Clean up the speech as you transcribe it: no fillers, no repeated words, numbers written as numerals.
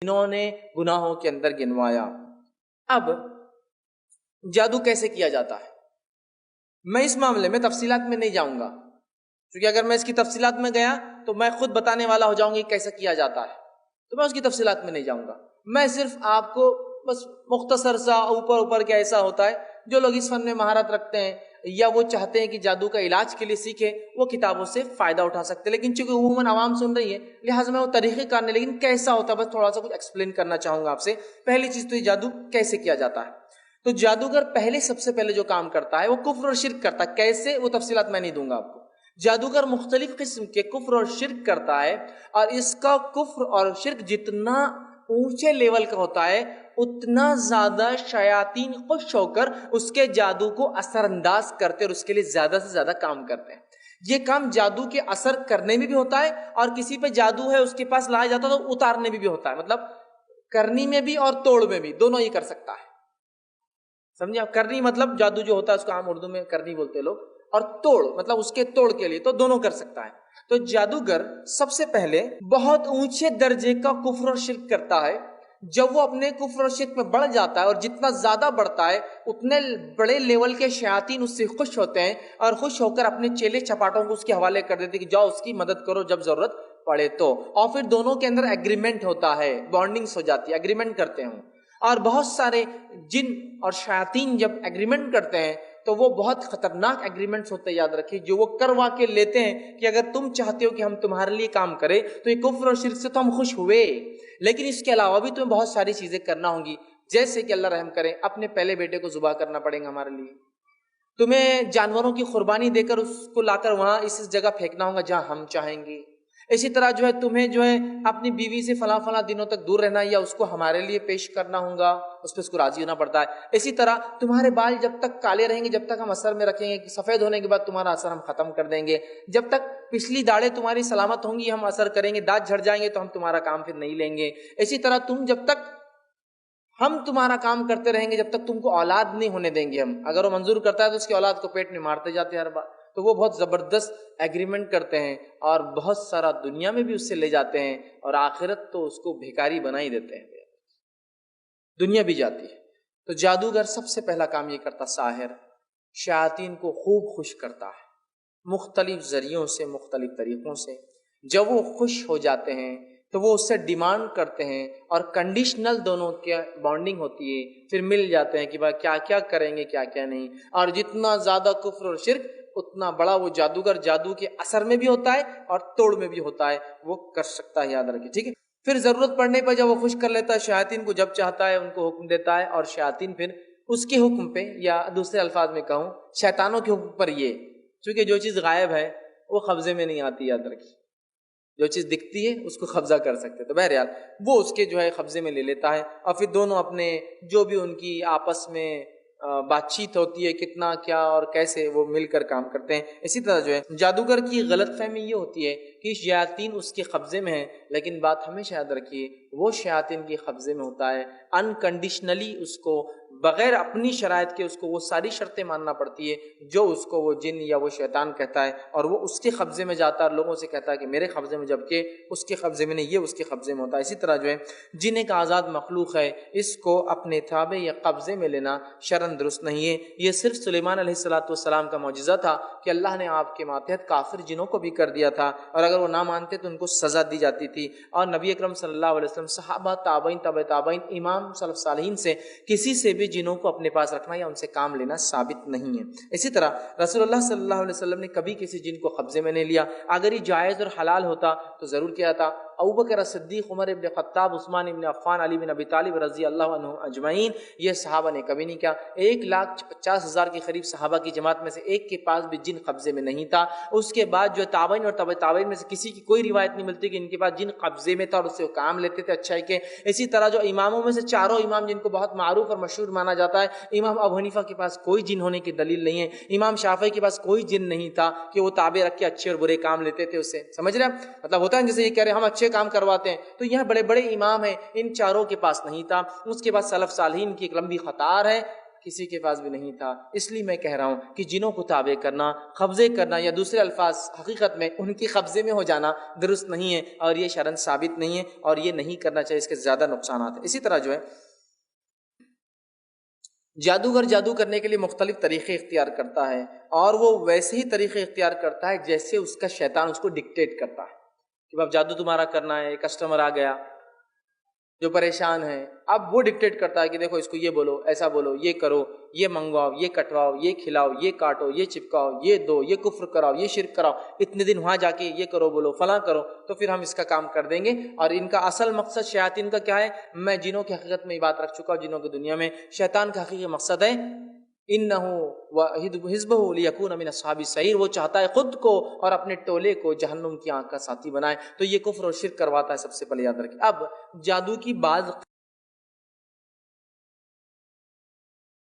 جنہوں نے گناہوں کے اندر گنوایا۔ اب جادو کیسے کیا جاتا ہے، میں اس معاملے میں تفصیلات میں نہیں جاؤں گا، کیونکہ اگر میں اس کی تفصیلات میں گیا تو میں خود بتانے والا ہو جاؤں گی کیسے کیا جاتا ہے، تو میں اس کی تفصیلات میں نہیں جاؤں گا۔ میں صرف آپ کو بس مختصر سا اوپر کیا ایسا ہوتا ہے، جو لوگ اس فن میں مہارت رکھتے ہیں یا وہ چاہتے ہیں کہ جادو کا علاج کے لیے سیکھیں، وہ کتابوں سے فائدہ اٹھا سکتے ہیں، لیکن چونکہ عموماً عوام سن رہی ہے لہٰذا میں وہ طریقے کار نہیں، لیکن کیسا ہوتا ہے بس تھوڑا سا کچھ ایکسپلین کرنا چاہوں گا آپ سے۔ پہلی چیز تو یہ جادو کیسے کیا جاتا ہے، تو جادوگر سب سے پہلے جو کام کرتا ہے وہ کفر اور شرک کرتا ہے۔ کیسے، وہ تفصیلات میں نہیں دوں گا آپ کو۔ جادوگر مختلف قسم کے کفر اور شرک کرتا ہے، اور اس کا کفر اور شرک جتنا اونچے لیول کا ہوتا ہے اتنا زیادہ شیاطین خوش ہو کر اس کے جادو کو اثر انداز کرتے اور اس کے لیے زیادہ سے زیادہ کام کرتے ہیں۔ یہ کام جادو کے اثر کرنے میں بھی ہوتا ہے، اور کسی پہ جادو ہے اس کے پاس لایا جاتا ہے تو اتارنے میں بھی ہوتا ہے، مطلب کرنی میں بھی اور توڑ میں بھی، دونوں ہی کر سکتا ہے۔ سمجھے آپ؟ کرنی مطلب جادو جو ہوتا ہے اس کو عام اردو میں کرنی بولتے لوگ، اور توڑ مطلب اس کے توڑ کے لیے، تو دونوں کر سکتا ہے۔ تو جادوگر سب سے پہلے بہت اونچے درجے کا کفر اور شرک کرتا ہے۔ جب وہ اپنے کفر اور شرک میں بڑھ جاتا ہے، اور جتنا زیادہ بڑھتا ہے اتنے بڑے لیول کے شیاطین اس سے خوش ہوتے ہیں، اور خوش ہو کر اپنے چیلے چپاٹوں کو اس کے حوالے کر دیتے کہ جاؤ اس کی مدد کرو جب ضرورت پڑے تو، اور پھر دونوں کے اندر ایگریمنٹ ہوتا ہے، بانڈنگز ہو جاتی ہے، ایگریمنٹ کرتے ہیں۔ اور بہت سارے جن اور شیاطین جب ایگریمنٹ کرتے ہیں تو وہ بہت خطرناک ایگریمنٹس ہوتے ہیں، یاد رکھیے، جو وہ کروا کے لیتے ہیں کہ اگر تم چاہتے ہو کہ ہم تمہارے لیے کام کریں تو یہ کفر اور شرک سے تو ہم خوش ہوئے، لیکن اس کے علاوہ بھی تمہیں بہت ساری چیزیں کرنا ہوں گی، جیسے کہ اللہ رحم کرے اپنے پہلے بیٹے کو ذبح کرنا پڑے گا ہمارے لیے، تمہیں جانوروں کی قربانی دے کر اس کو لا کر وہاں اس جگہ پھینکنا ہوگا جہاں ہم چاہیں گے، اسی طرح تمہیں اپنی بیوی سے فلاں دنوں تک دور رہنا یا اس کو ہمارے لیے پیش کرنا ہوگا، اس پہ اس کو راضی ہونا پڑتا ہے۔ اسی طرح تمہارے بال جب تک کالے رہیں گے، جب تک ہم اثر میں رکھیں گے، سفید ہونے کے بعد تمہارا اثر ہم ختم کر دیں گے، جب تک پچھلی داڑھیں تمہاری سلامت ہوں گی ہم اثر کریں گے، دانت جھڑ جائیں گے تو ہم تمہارا کام پھر نہیں لیں گے، اسی طرح جب تک ہم تمہارا کام کرتے رہیں گے جب تک تم کو اولاد نہیں ہونے دیں گے ہم، اگر وہ منظور کرتا ہے تو اس کی اولاد کو پیٹ میں مارتے جاتے ہیں ہر بار، تو وہ بہت زبردست ایگریمنٹ کرتے ہیں اور بہت سارا دنیا میں بھی اس سے لے جاتے ہیں، اور آخرت تو اس کو بھیکاری بنا ہی دیتے ہیں، دنیا بھی جاتی ہے۔ تو جادوگر سب سے پہلا کام یہ کرتا، ساحر شیاطین کو خوب خوش کرتا ہے مختلف ذریعوں سے، مختلف طریقوں سے۔ جب وہ خوش ہو جاتے ہیں تو وہ اس سے ڈیمانڈ کرتے ہیں، اور کنڈیشنل دونوں کی بانڈنگ ہوتی ہے، پھر مل جاتے ہیں کہ بھائی کیا کیا کریں گے کیا کیا نہیں، اور جتنا زیادہ کفر اور شرک اتنا بڑا وہ جادوگر جادو کے اثر میں بھی ہوتا ہے اور توڑ میں بھی ہوتا ہے، وہ کر سکتا ہے، یاد رکھیں، ٹھیک ہے۔ پھر ضرورت پڑنے پر جب وہ خوش کر لیتا ہے شیاطین کو، جب چاہتا ہے ان کو حکم دیتا ہے، اور شیاطین پھر اس کے حکم پہ، یا دوسرے الفاظ میں کہوں شیطانوں کے حکم پر، یہ چونکہ جو چیز غائب ہے وہ قبضے میں نہیں آتی، یاد رکھیے، جو چیز دکھتی ہے اس کو قبضہ کر سکتے، تو بہرحال وہ اس کے قبضے میں لے لیتا ہے، اور پھر دونوں اپنے جو بھی ان کی آپس میں بات چیت ہوتی ہے، کتنا کیا اور کیسے وہ مل کر کام کرتے ہیں۔ اسی طرح جادوگر کی غلط فہمی یہ ہوتی ہے کہ شیاطین اس کے قبضے میں ہیں، لیکن بات ہمیشہ یاد رکھیے وہ شیاطین کے قبضے میں ہوتا ہے انکنڈیشنلی، اس کو بغیر اپنی شرائط کے اس کو وہ ساری شرطیں ماننا پڑتی ہے جو اس کو وہ جن یا وہ شیطان کہتا ہے، اور وہ اس کے قبضے میں جاتا ہے اور لوگوں سے کہتا ہے کہ میرے قبضے میں، جبکہ اس کے قبضے میں نہیں، یہ اس کے قبضے میں ہوتا ہے۔ اسی طرح جن ایک آزاد مخلوق ہے، اس کو اپنے تابع یا قبضے میں لینا شرعاً درست نہیں ہے۔ یہ صرف سلیمان علیہ السلام کا معجزہ تھا کہ اللہ نے آپ کے ماتحت کافر جنوں کو بھی کر دیا تھا، اور اگر وہ نہ مانتے تو ان کو سزا دی جاتی تھی، اور نبی اکرم صلی اللہ علیہ وسلم، صحابہ، تابعین، تبع تابعین، امام سلف صالحین سے کسی سے بھی جنوں کو اپنے پاس رکھنا یا ان سے کام لینا ثابت نہیں ہے۔ اسی طرح رسول اللہ صلی اللہ علیہ وسلم نے کبھی کسی جن کو قبضے میں نہیں لیا۔ اگر یہ جائز اور حلال ہوتا تو ضرور کیا تھا۔ ابوبکر صدیق، عمر ابن خطاب، عثمان ابن عفان، علی بن ابی طالب رضی اللہ عنہ اجمعین، یہ صحابہ نے کبھی نہیں کیا۔ 1,50,000 کے قریب صحابہ کی جماعت میں سے ایک کے پاس بھی جن قبضے میں نہیں تھا۔ اس کے بعد تابعین اور تبع تابعین میں سے کسی کی کوئی روایت نہیں ملتی کہ ان کے پاس جن قبضے میں تھا اور اس سے وہ کام لیتے تھے، اچھا ہے کہ۔ اسی طرح اماموں میں سے چاروں امام جن کو بہت معروف اور مشہور مانا جاتا ہے، امام ابو حنیفہ کے پاس کوئی جن ہونے کی دلیل نہیں ہے، امام شافعی کے پاس کوئی جن نہیں تھا کہ وہ تابع رکھ کے اچھے اور برے کام لیتے تھے اس سے، سمجھ رہے ہیں؟ مطلب ہوتا ہے جیسے یہ کہہ رہے ہیں ہم اچھے کام کرواتے ہیں، تو یہاں بڑے بڑے امام ہیں، ان چاروں کے پاس نہیں تھا۔ اس کے بعد سلف صالحین کی ایک لمبی قطار ہے کسی کے پاس بھی نہیں تھا. اس لیے میں کہہ رہا ہوں کہ جنوں کو تابع کرنا، قبضے کرنا یا دوسرے الفاظ حقیقت میں ان کی قبضے میں ہو جانا درست نہیں ہے اور یہ شرعاً ثابت نہیں ہے اور یہ نہیں کرنا چاہیے، اس کے زیادہ نقصانات ہیں. اسی طرح جو ہے جادوگر جادو کرنے کے لیے مختلف طریقے اختیار کرتا ہے اور وہ ویسے ہی طریقے اختیار کرتا ہے جیسے اس کا شیطان اس کو ڈکٹیٹ کرتا ہے کہ اب جادو تمہارا کرنا ہے. کسٹمر آ گیا جو پریشان ہے، اب وہ ڈکٹیٹ کرتا ہے کہ دیکھو اس کو یہ بولو، ایسا بولو، یہ کرو، یہ منگواؤ، یہ کٹواؤ، یہ کھلاؤ، یہ کاٹو، یہ چپکاؤ، یہ دو، یہ کفر کراؤ، یہ شرک کراؤ، اتنے دن وہاں جا کے یہ کرو بولو، فلاں کرو، تو پھر ہم اس کا کام کر دیں گے. اور ان کا اصل مقصد شیاطین کا کیا ہے؟ میں جنوں کی حقیقت میں یہ بات رکھ چکا ہوں، جنوں کی دنیا میں شیطان کا حقیقی مقصد ہے انہو وحزبہ لیکون من اصحاب السعیر، وہ چاہتا ہے خود کو اور اپنے ٹولے کو جہنم کی آنکھ کا ساتھی بنائے. تو یہ کفر اور شرک کرواتا ہے، سب سے پہلے یاد رکھیں. اب جادو کی بعض